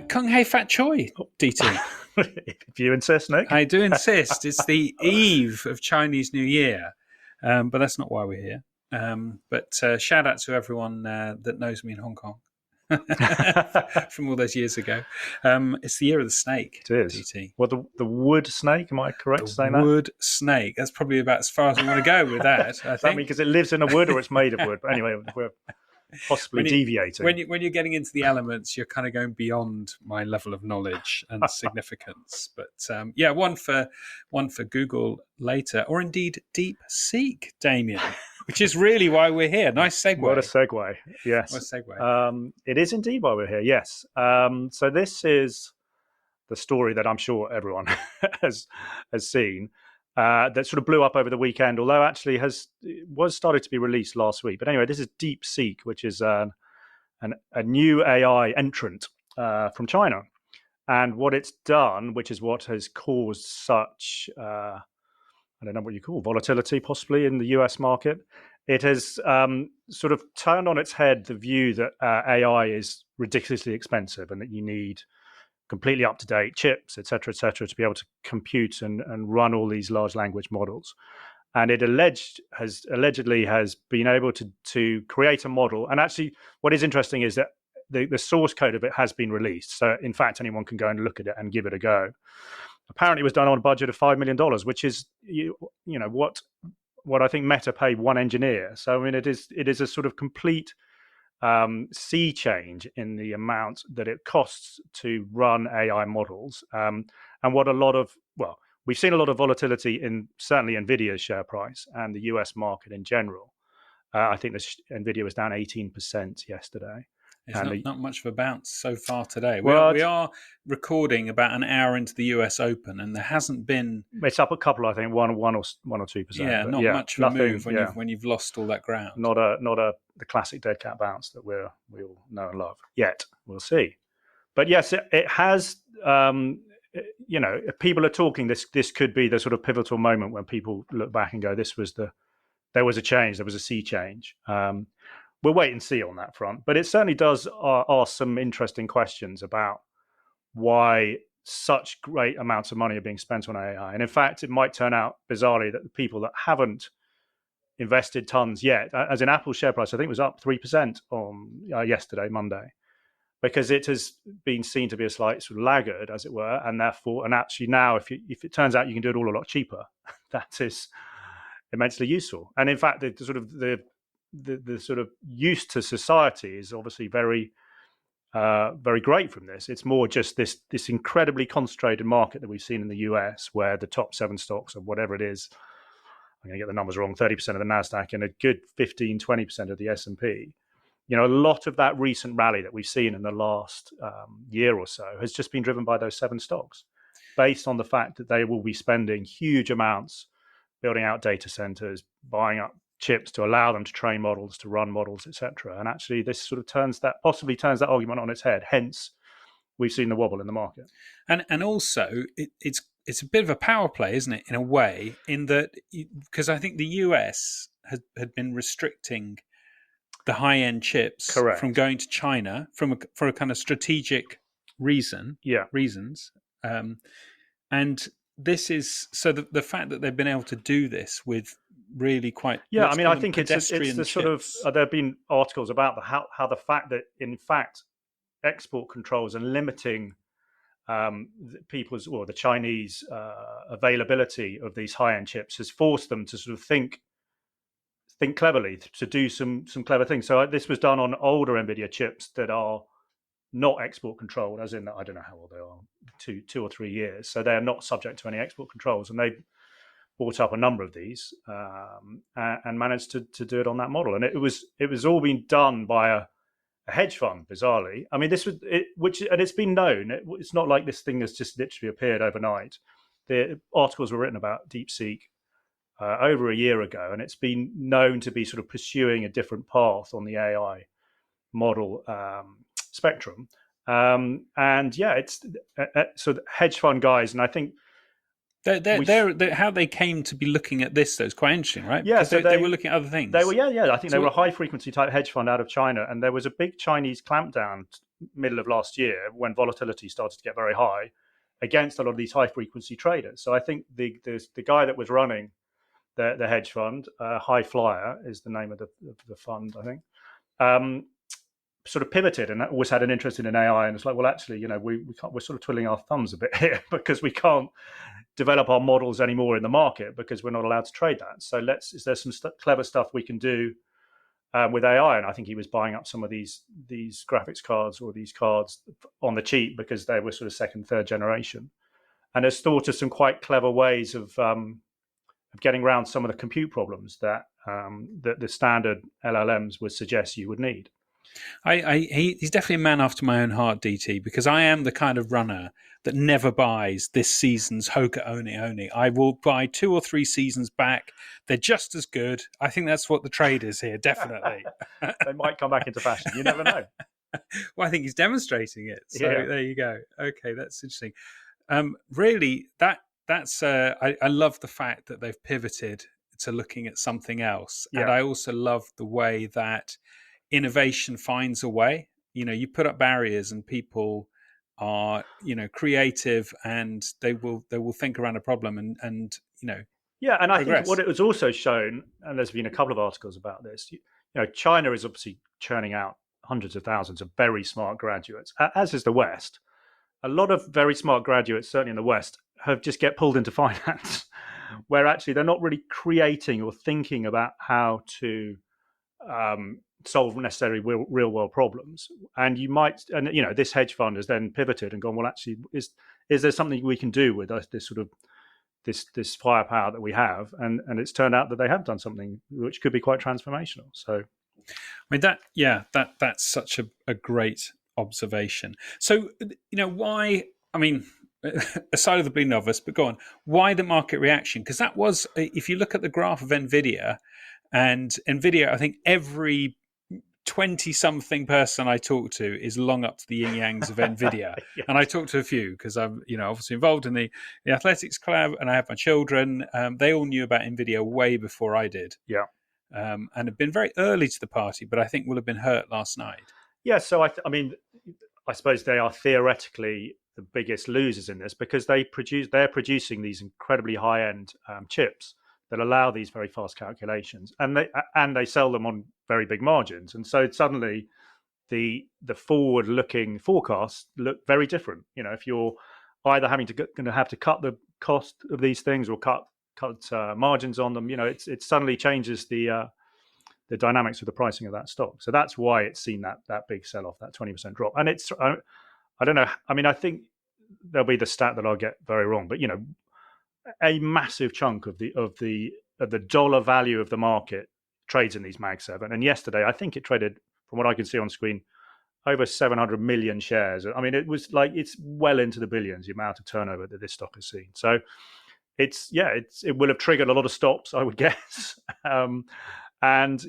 Kung Hei Fat Choi, DT. If you insist, Nick. I do insist. It's the eve of Chinese New Year, but that's not why we're here. But shout out to everyone that knows me in Hong Kong from all those years ago. It's the year of the snake. It is. DT. Well, the wood snake, am I correct in saying that? The wood snake. That's probably about as far as we want to go with that, I think. Because it lives in a wood or it's made of wood. But anyway, we're possibly deviating. When you're getting into the elements, you're kind of going beyond my level of knowledge and significance. But one for Google later, or indeed DeepSeek, Damian, which is really why we're here. Nice segue. What a segue! Yes, what a segue. It is indeed why we're here. Yes. So this is the story that I'm sure everyone has seen. That sort of blew up over the weekend, although actually was started to be released last week. But anyway, this is DeepSeek, which is a new AI entrant from China. And what it's done, which is what has caused such, I don't know what you call volatility possibly in the US market, it has sort of turned on its head the view that AI is ridiculously expensive and that you need completely up-to-date chips, et cetera, to be able to compute and run all these large language models. And it allegedly has been able to create a model. And actually, what is interesting is that the source code of it has been released. So, in fact, anyone can go and look at it and give it a go. Apparently, it was done on a budget of $5 million, which is, what I think Meta paid one engineer. So, I mean, it is a sort of complete sea change in the amount that it costs to run AI models, and we've seen a lot of volatility in certainly Nvidia's share price and the US market in general. I think Nvidia was down 18% yesterday. It's not much of a bounce so far today. We are recording about an hour into the US Open, and there hasn't been. It's up a couple, I think, 1 or 2%. Yeah, not much of a move when you've lost all that ground. Not the classic dead cat bounce that we all know and love. Yet we'll see. But yes, it has. People are talking. This could be the sort of pivotal moment when people look back and go, there was a change. There was a sea change. We'll wait and see on that front. But it certainly does ask some interesting questions about why such great amounts of money are being spent on AI. And in fact, it might turn out, bizarrely, that the people that haven't invested tons yet, as in Apple's share price, I think was up 3% on yesterday, Monday, because it has been seen to be a slight sort of laggard, as it were. And therefore, and actually now, if it turns out you can do it all a lot cheaper, that is immensely useful. And in fact, the sort of use to society is obviously very, very great from this. It's more just this incredibly concentrated market that we've seen in the US, where the top 7 stocks or whatever it is, I'm going to get the numbers wrong, 30% of the NASDAQ and a good 15, 20% of the S&P. A lot of that recent rally that we've seen in the last year or so has just been driven by those 7 stocks, based on the fact that they will be spending huge amounts building out data centers, buying up chips to allow them to train models, to run models, etc. And actually, this sort of possibly turns that argument on its head. Hence, we've seen the wobble in the market. And also, it's a bit of a power play, isn't it? In a way, in that because I think the US had been restricting the high-end chips from going to China for a kind of strategic reasons. And this is so the fact that they've been able to do this with really quite I think it's the sort of there have been articles about how the fact that in fact export controls and limiting the Chinese availability of these high-end chips has forced them to sort of think cleverly, to do some clever things. So this was done on older Nvidia chips that are not export controlled, as in, I don't know how old they are, 2 or 3 years. So they're not subject to any export controls, and they bought up a number of these and managed to do it on that model. And it was all being done by a hedge fund, bizarrely. I mean, this was and it's been known. It's not like this thing has just literally appeared overnight. The articles were written about DeepSeek over a year ago, and it's been known to be sort of pursuing a different path on the AI model spectrum. It's so the hedge fund guys, and I think they're how they came to be looking at this, though, is quite interesting, right? Yeah, so they were looking at other things. They were, I think they were a high frequency type hedge fund out of China, and there was a big Chinese clampdown middle of last year when volatility started to get very high against a lot of these high frequency traders. So I think the guy that was running the hedge fund, High Flyer is the name of the fund, I think, sort of pivoted and always had an interest in AI. And it's like, well, actually, we're sort of twiddling our thumbs a bit here because we can't develop our models anymore in the market because we're not allowed to trade that. So is there some clever stuff we can do with AI? And I think he was buying up some of these graphics cards or these cards on the cheap because they were sort of second, third generation, and has thought of some quite clever ways of getting around some of the compute problems that the standard LLMs would suggest you would need. He's definitely a man after my own heart, DT, because I am the kind of runner that never buys this season's Hoka Oni. I will buy 2 or 3 seasons back. They're just as good. I think that's what the trade is here, definitely. They might come back into fashion. You never know. Well, I think he's demonstrating it. So There you go. Okay, that's interesting. Really, that's I love the fact that they've pivoted to looking at something else. Yeah. And I also love the way that innovation finds a way. You put up barriers and people are creative, and they will think around a problem and yeah. And I think what it was also shown, and there's been a couple of articles about this, China is obviously churning out hundreds of thousands of very smart graduates, as is the West. A lot of very smart graduates, certainly in the West, have just get pulled into finance where actually they're not really creating or thinking about how to solve necessarily real world problems. And this hedge fund has then pivoted and gone, well, actually, is there something we can do with this sort of this firepower that we have? And it's turned out that they have done something which could be quite transformational. So, I mean, that's such a great observation. So, why? I mean, aside of the bleeding novice, but go on. Why the market reaction? Because that was, if you look at the graph of Nvidia, and Nvidia, I think every 20-something person I talk to is long up to the yin yangs of Nvidia. Yes. And I talk to a few because I'm, obviously involved in the athletics club, and I have my children. They all knew about Nvidia way before I did. Yeah. And have been very early to the party, but I think will have been hurt last night. Yeah. So I suppose they are theoretically the biggest losers in this because they're producing these incredibly high end chips that allow these very fast calculations, and they sell them on very big margins, and so suddenly the forward-looking forecasts look very different. If you're either going to have to cut the cost of these things or cut margins on them, it suddenly changes the dynamics of the pricing of that stock. So that's why it's seen that big sell-off, that 20% drop. And it's I don't know. I mean, I think there'll be the stat that I'll get very wrong, but a massive chunk of the dollar value of the market trades in these Mag 7. And yesterday, I think it traded, from what I can see on screen, over 700 million shares. I mean, it was like it's well into the billions, the amount of turnover that this stock has seen. So it will have triggered a lot of stops, I would guess. And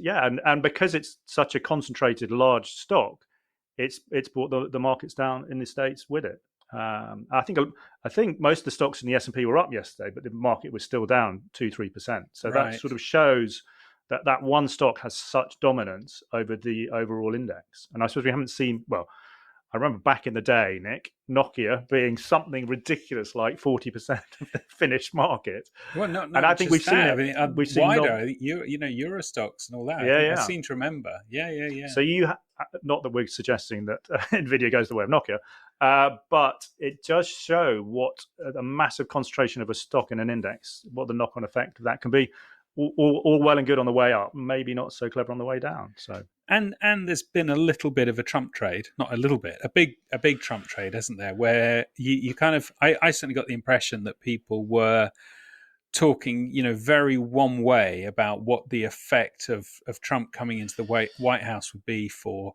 because it's such a concentrated, large stock, it's brought the markets down in the States with it. I think most of the stocks in the S&P were up yesterday, but the market was still down 2-3%. So right. That sort of shows that one stock has such dominance over the overall index. And I suppose we haven't seen. Well, I remember back in the day, Nick, Nokia being something ridiculous like 40% of the finished market. Well, not and I think we've seen it. I mean, we've seen wider, Eurostocks and all that. Yeah. I seem to remember. Yeah. So not that we're suggesting that Nvidia goes the way of Nokia, but it does show what a massive concentration of a stock in an index, what the knock-on effect of that can be. All well and good on the way up, maybe not so clever on the way down. So and there's been a little bit of a Trump trade, not a little bit, a big Trump trade, hasn't there? Where you kind of, I certainly got the impression that people were talking, very one way about what the effect of Trump coming into the White House would be for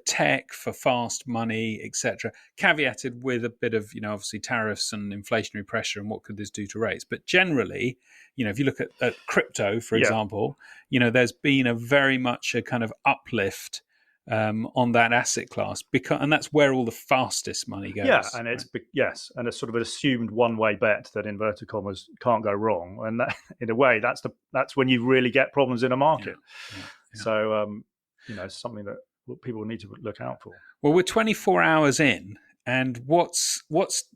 tech, for fast money, etc. Caveated with a bit of, obviously tariffs and inflationary pressure and what could this do to rates. But generally, if you look at crypto, for example, there's been a very much a kind of uplift on that asset class, and that's where all the fastest money goes. Yeah, and it's and it's sort of an assumed one-way bet that inverted commas can't go wrong, and that, in a way, that's when you really get problems in a market. Yeah. So, something that what people need to look out for. Well, we're 24 hours in, and what's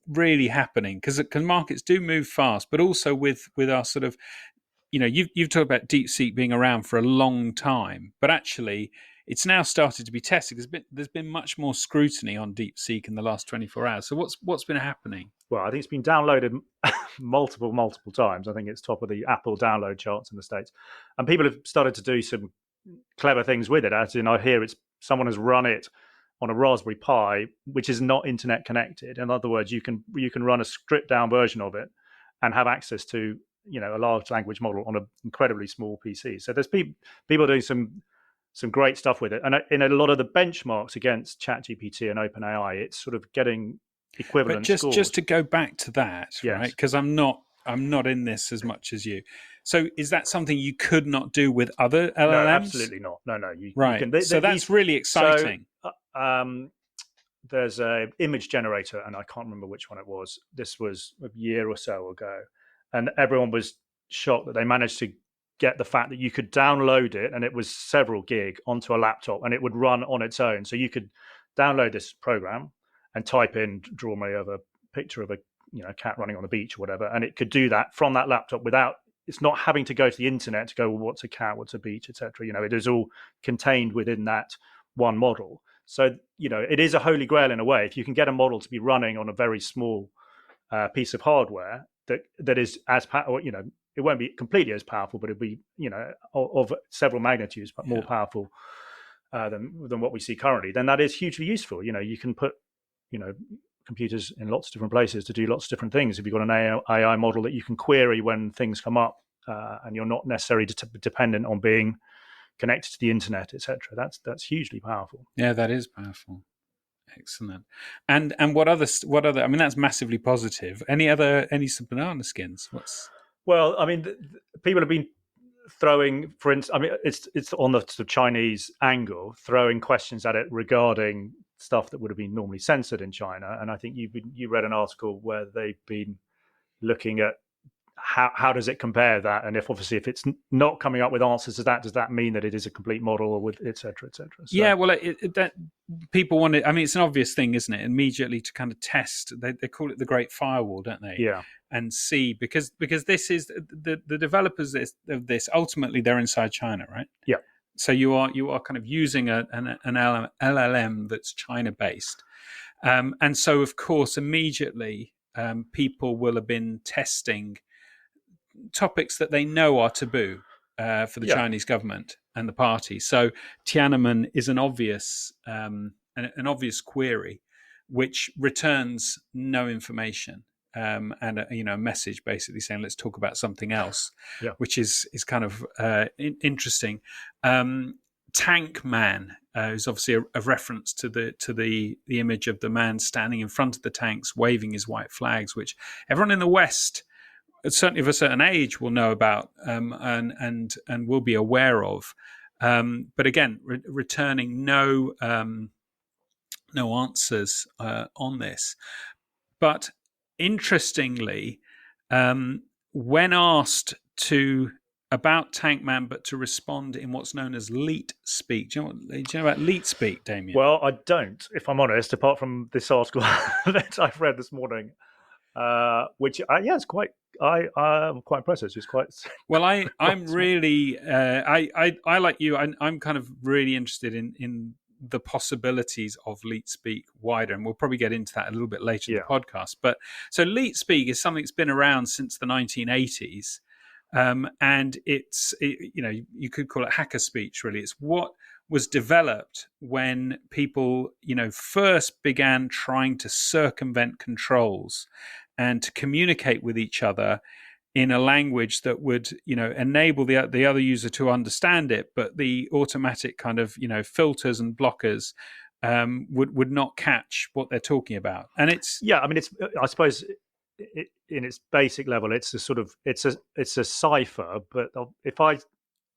really happening? Because markets do move fast, but also with our sort of, you've talked about DeepSeek being around for a long time, but actually it's now started to be tested. There's been much more scrutiny on DeepSeek in the last 24 hours. So what's been happening? Well, I think it's been downloaded multiple times. I think it's top of the Apple download charts in the States, and people have started to do some clever things with it. As in, I hear someone has run it on a Raspberry Pi, which is not internet connected. In other words, you can run a stripped down version of it and have access to a large language model on an incredibly small PC. So there's people doing some great stuff with it, and in a lot of the benchmarks against ChatGPT and OpenAI, it's sort of getting equivalent. But scores. just to go back to that, yes. Right? Because I'm not in this as much as you. So is that something you could not do with other LLMs? No, absolutely not. No. Right. You can, so that's really exciting. So, there's an image generator, and I can't remember which one it was. This was a year or so ago, and everyone was shocked that they managed to get the fact that you could download it, and it was several gig, onto a laptop, and it would run on its own. So you could download this program and type in, draw me of a picture of a cat running on the beach or whatever, and it could do that from that laptop without. It's not having to go to the internet to go, well, what's a cat, what's a beach, etc. It is all contained within that one model. So, it is a holy grail in a way. If you can get a model to be running on a very small piece of hardware that is as it won't be completely as powerful, but it'll be, of several magnitudes, but more powerful than what we see currently, then that is hugely useful. You can put, computers in lots of different places to do lots of different things. If you've got an AI model that you can query when things come up, and you're not necessarily dependent on being connected to the internet, etc., that's hugely powerful. Yeah, that is powerful. Excellent. And what other? I mean, that's massively positive. Any some banana skins? Well, I mean, people have been throwing, for instance, I mean, it's on the sort of Chinese angle, throwing questions at it regarding stuff that would have been normally censored in China. And I think you read an article where they've been looking at how does it compare that, and if it's not coming up with answers to that, does that mean that it is a complete model, or with et cetera, et cetera? So, yeah, well, that people want it. I mean, it's an obvious thing, isn't it? Immediately to kind of test. They call it the Great Firewall, don't they? Yeah. And see, because this is the developers of this. Ultimately, they're inside China, right? Yeah. So you are kind of using an LLM that's China based, and so of course immediately people will have been testing topics that they know are taboo for the Chinese government and the party. So Tiananmen is an obvious query, which returns no information. And a message basically saying let's talk about something else, which is kind of interesting. Tank Man is obviously a reference to the image of the man standing in front of the tanks waving his white flags, which everyone in the West, certainly of a certain age, will know about and will be aware of. But again, returning no answers on this. But interestingly, when asked about Tankman, but to respond in what's known as leet speak. Do you know about leet speak, Damian? Well, I don't, if I'm honest, apart from this article that I've read this morning, which it's quite. I'm quite impressed. It's quite. Well, I'm really. I like you. I'm kind of really interested in the possibilities of leet speak wider, and we'll probably get into that a little bit later in the podcast. But so leet speak is something that's been around since the 1980s, and you could call it hacker speech. Really, it's what was developed when people first began trying to circumvent controls and to communicate with each other in a language that would, enable the other user to understand it, but the automatic kind of, filters and blockers would not catch what they're talking about. And it's I suppose in its basic level, it's a cipher. But if I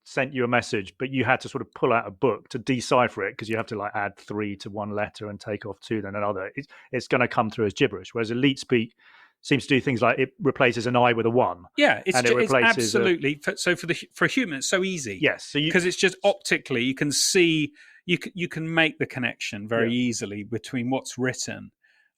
sent you a message, but you had to sort of pull out a book to decipher it because you have to add 3 to one letter and take off 2 then another, it's going to come through as gibberish. Whereas elite speak seems to do things like it replaces an I with a 1. Yeah, it's absolutely. So for a human, it's so easy. Yes, because it's just optically you can see you can make the connection very easily between what's written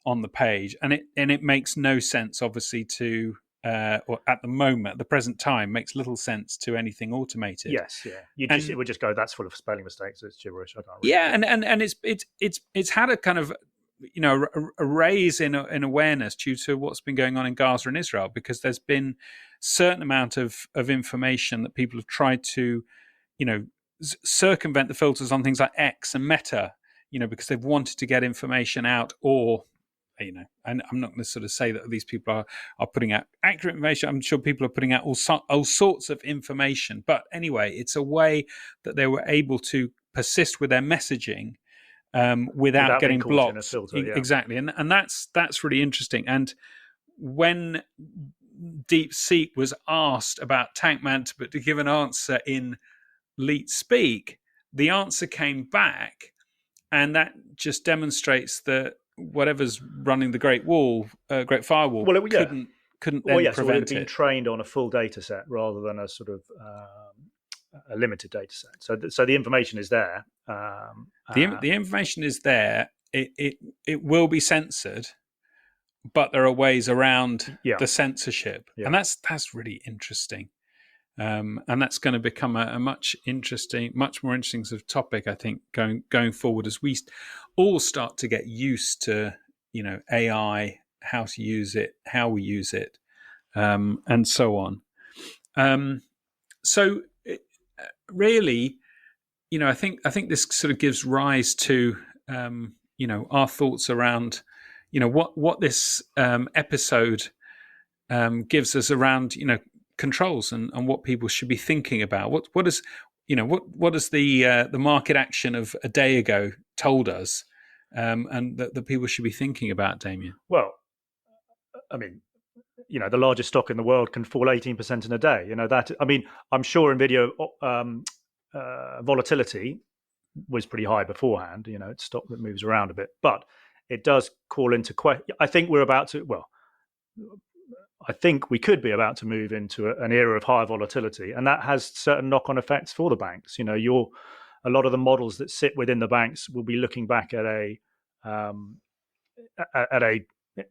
on the page, and it makes no sense, obviously, to or at the moment, at the present time, makes little sense to anything automated. Yes, yeah. It would just go, that's full of spelling mistakes. It's gibberish. I can't read. Yeah, and it's had a kind of a raise in awareness due to what's been going on in Gaza and Israel, because there's been certain amount of information that people have tried to circumvent the filters on things like X and Meta, because they've wanted to get information out, or and I'm not going to sort of say that these people are putting out accurate information. I'm sure people are putting out all sorts of information. But anyway, it's a way that they were able to persist with their messaging without getting blocked. Filter, yeah. Exactly. And that's really interesting. And when DeepSeek was asked about Tankman to give an answer in Leet Speak, the answer came back, and that just demonstrates that whatever's running the Great Firewall, couldn't then prevent so it had been trained on a full data set rather than a sort of a limited data set. So the information is there. The information is there. It will be censored, but there are ways around the censorship, and that's really interesting. And that's going to become a much more interesting sort of topic, I think, going forward, as we all start to get used to, AI, how to use it, how we use it, and so on. So really, I think this sort of gives rise to, our thoughts around, what this episode gives us around, controls and what people should be thinking about. What is the market action of a day ago told us, and that people should be thinking about, Damian? Well, I mean, the largest stock in the world can fall 18% in a day. That. I mean, I'm sure NVIDIA volatility was pretty high beforehand. It's stock that moves around a bit, but it does call into question. I think we're about to. Well, I think we could be about to move into an era of higher volatility, and that has certain knock-on effects for the banks. A lot of the models that sit within the banks will be looking back at a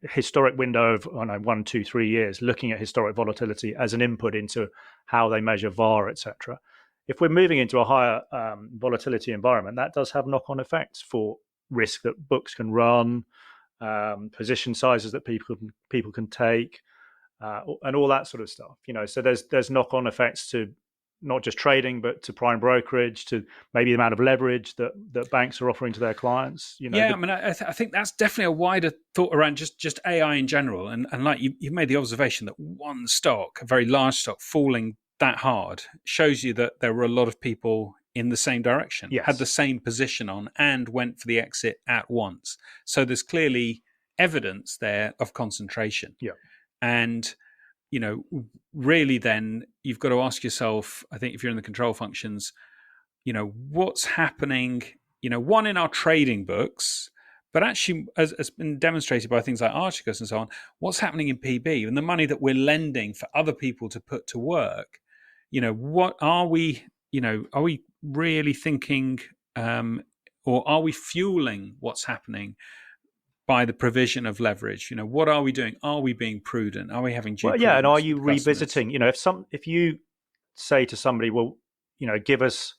historic window of 1, 2, 3 years, looking at historic volatility as an input into how they measure VAR, etc. If we're moving into a higher volatility environment, that does have knock-on effects for risk that books can run, position sizes that people can take. And all that sort of stuff, So there's knock-on effects to not just trading, but to prime brokerage, to maybe the amount of leverage that banks are offering to their clients. I think that's definitely a wider thought around just AI in general. And like you've made the observation that one stock, a very large stock, falling that hard shows you that there were a lot of people in the same direction, had the same position on, and went for the exit at once. So there's clearly evidence there of concentration. Yeah. And, really then you've got to ask yourself, I think if you're in the control functions, what's happening, one in our trading books, but actually as been demonstrated by things like Archegos and so on, what's happening in PB and the money that we're lending for other people to put to work. What are we really thinking, or are we fueling what's happening by the provision of leverage? What are we doing? Are we being prudent? Are we having due prudence? And are you revisiting? If you say to somebody, well, give us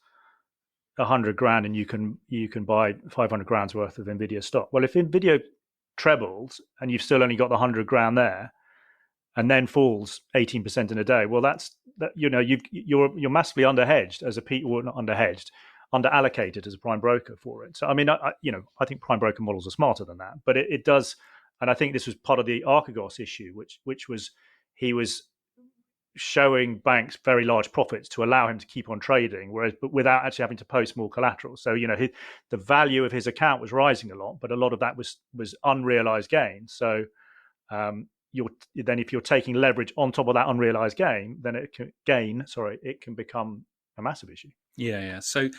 100 grand and you can buy 500 grand's worth of NVIDIA stock. Well, if NVIDIA trebles and you've still only got the 100 grand there, and then falls 18% in a day, well, you're massively underhedged as not underhedged. Underallocated as a prime broker for it. So, I mean, I think prime broker models are smarter than that, but it does. And I think this was part of the Archegos issue, which was he was showing banks very large profits to allow him to keep on trading, but without actually having to post more collateral. So, the value of his account was rising a lot, but a lot of that was unrealized gain. So, if you're taking leverage on top of that unrealized gain, then it can become a massive issue. Yeah. So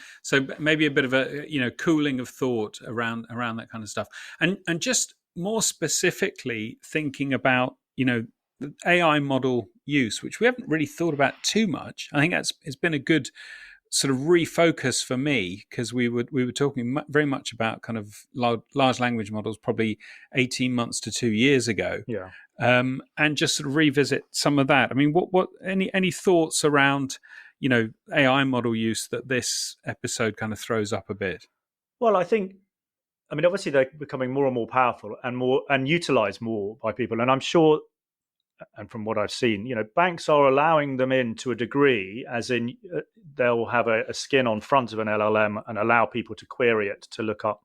maybe a bit of a cooling of thought around that kind of stuff, and just more specifically thinking about the AI model use, which we haven't really thought about too much. I think it's been a good sort of refocus for me, because we were talking very much about kind of large language models probably 18 months to 2 years ago. Yeah. And just sort of revisit some of that. I mean, what any thoughts around, AI model use that this episode kind of throws up a bit? Well, I mean, obviously they're becoming more and more powerful and utilized more by people. And I'm sure, and from what I've seen, banks are allowing them in to a degree, as in they'll have a skin on front of an LLM and allow people to query it to look up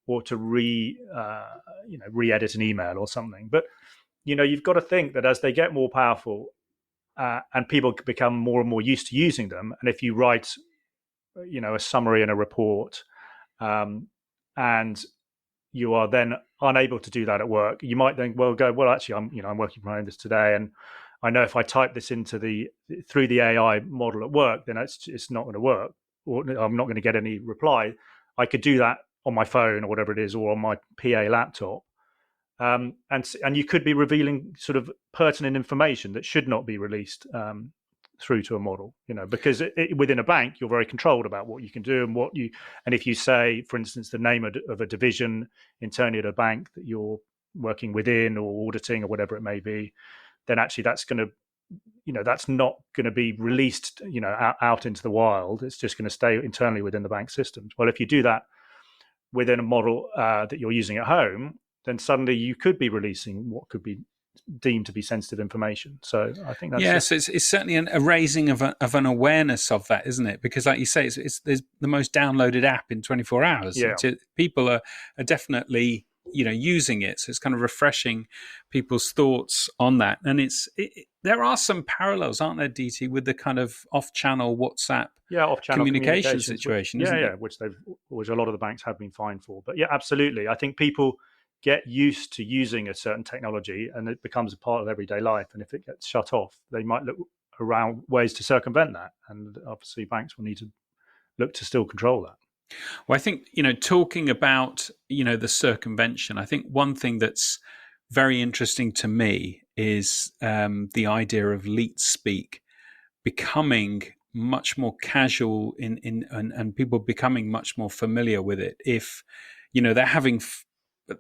or to re-edit an email or something. But, you've got to think that as they get more powerful and people become more and more used to using them, and if you write, a summary in a report, and you are then unable to do that at work, you might then actually, I'm working from home this today, and I know if I type this through the AI model at work, then it's not going to work, or I'm not going to get any reply. I could do that on my phone or whatever it is, or on my PA laptop, and you could be revealing sort of pertinent information that should not be released through to a model, because within a bank, you're very controlled about what you can do and if you say, for instance, the name of a division internally at a bank that you're working within or auditing or whatever it may be, then actually that's going to, that's not going to be released, out into the wild. It's just going to stay internally within the bank systems. Well, if you do that within a model that you're using at home, then suddenly you could be releasing what could be deemed to be sensitive information. So I think that's so it's certainly a raising of an awareness of that, isn't it? Because, like you say, it's the most downloaded app in 24 hours. Yeah. People are definitely using it, so it's kind of refreshing people's thoughts on that. And there are some parallels, aren't there, DT, with the kind of off-channel WhatsApp off-channel communication situation, which a lot of the banks have been fined for. But absolutely, I think people get used to using a certain technology and it becomes a part of everyday life. And if it gets shut off, they might look around ways to circumvent that. And obviously banks will need to look to still control that. Well, I think, talking about, the circumvention, I think one thing that's very interesting to me is the idea of leet speak becoming much more casual and people becoming much more familiar with it. If, they're having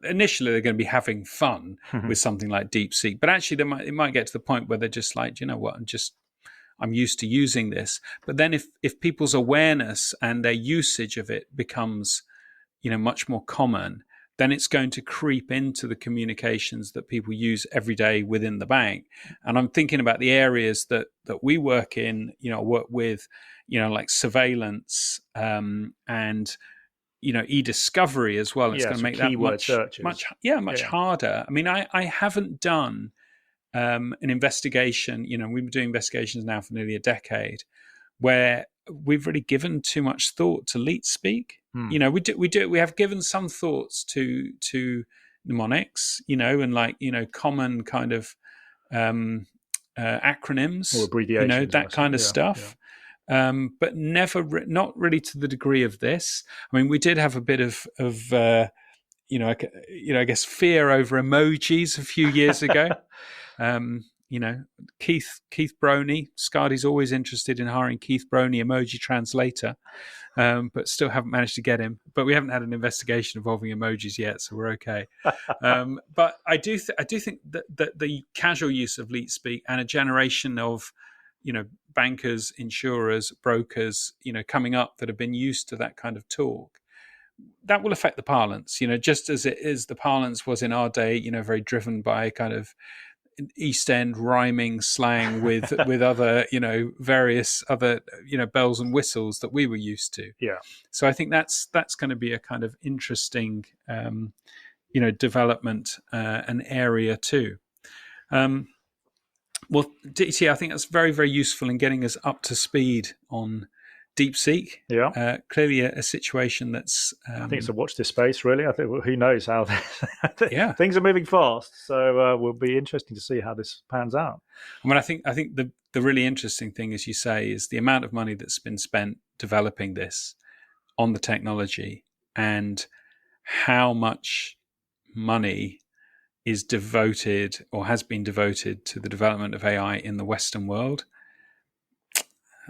initially they're going to be having fun with something like DeepSeek, but actually it might get to the point where they're just like, I'm used to using this. But then if people's awareness and their usage of it becomes, much more common, then it's going to creep into the communications that people use every day within the bank. And I'm thinking about the areas that we work in, work with, like surveillance, and e-discovery as well. It's going to make that much harder. I mean, I haven't done an investigation. We've been doing investigations now for nearly a decade, where we've really given too much thought to leet speak. We have given some thoughts to mnemonics, and common kind of acronyms or abbreviations, that kind of stuff. But not really to the degree of this. I mean, we did have a bit of I guess fear over emojis a few years ago. Keith Broney, Skadi's always interested in hiring Keith Broney, emoji translator, but still haven't managed to get him. But we haven't had an investigation involving emojis yet, so we're okay. But I do think that the casual use of leet speak and a generation of bankers, insurers, brokers, coming up that have been used to that kind of talk, that will affect the parlance, just as it is the parlance was in our day, very driven by kind of East End rhyming slang with other, various other, bells and whistles that we were used to. Yeah. So I think that's going to be a kind of interesting, development, an area too. Well, DT, I think that's very, very useful in getting us up to speed on DeepSeek. Yeah. Clearly a situation that's... I think it's a watch this space, really. I think who knows how... things are moving fast, so will be interesting to see how this pans out. I mean, I think the really interesting thing, as you say, is the amount of money that's been spent developing this on the technology and how much money is devoted or has been devoted to the development of AI in the Western world.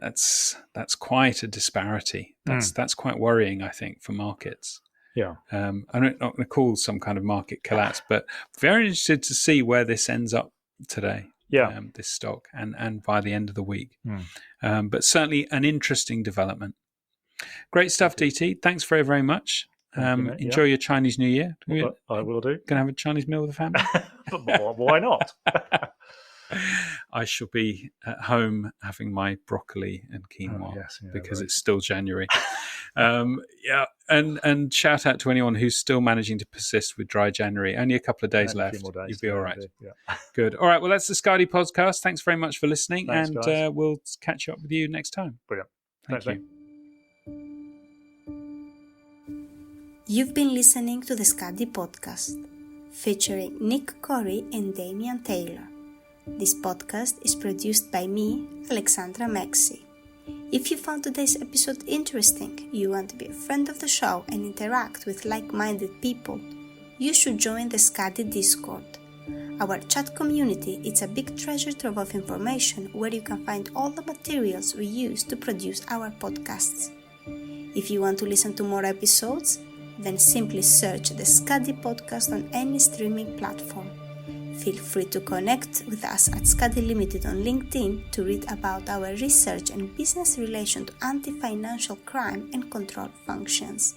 that's quite a disparity. That's quite worrying, I think, for markets. Yeah. I'm not going to call some kind of market collapse, but very interested to see where this ends up today. Yeah. This stock and by the end of the week. But certainly an interesting development. Great stuff, DT. Thanks very, very much. Enjoy your Chinese New Year. I will do. Going to have a Chinese meal with the family? But why not? I shall be at home having my broccoli and quinoa because it's still January. And shout out to anyone who's still managing to persist with dry January. Only a couple of days left. You'll be all right. Yeah. Good. All right. Well, that's the Skadi podcast. Thanks very much for listening. Thanks, and we'll catch up with you next time. Brilliant. Thank you. You've been listening to the Skadi podcast, featuring Nic, Corry, and Damian Taylor. This podcast is produced by me, Alexandra Mexi. If you found today's episode interesting, you want to be a friend of the show and interact with like-minded people, you should join the Skadi Discord. Our chat community is a big treasure trove of information where you can find all the materials we use to produce our podcasts. If you want to listen to more episodes, then simply search the Skadi podcast on any streaming platform. Feel free to connect with us at Skadi Limited on LinkedIn to read about our research and business relation to anti-financial crime and control functions.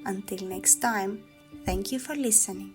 Until next time, thank you for listening.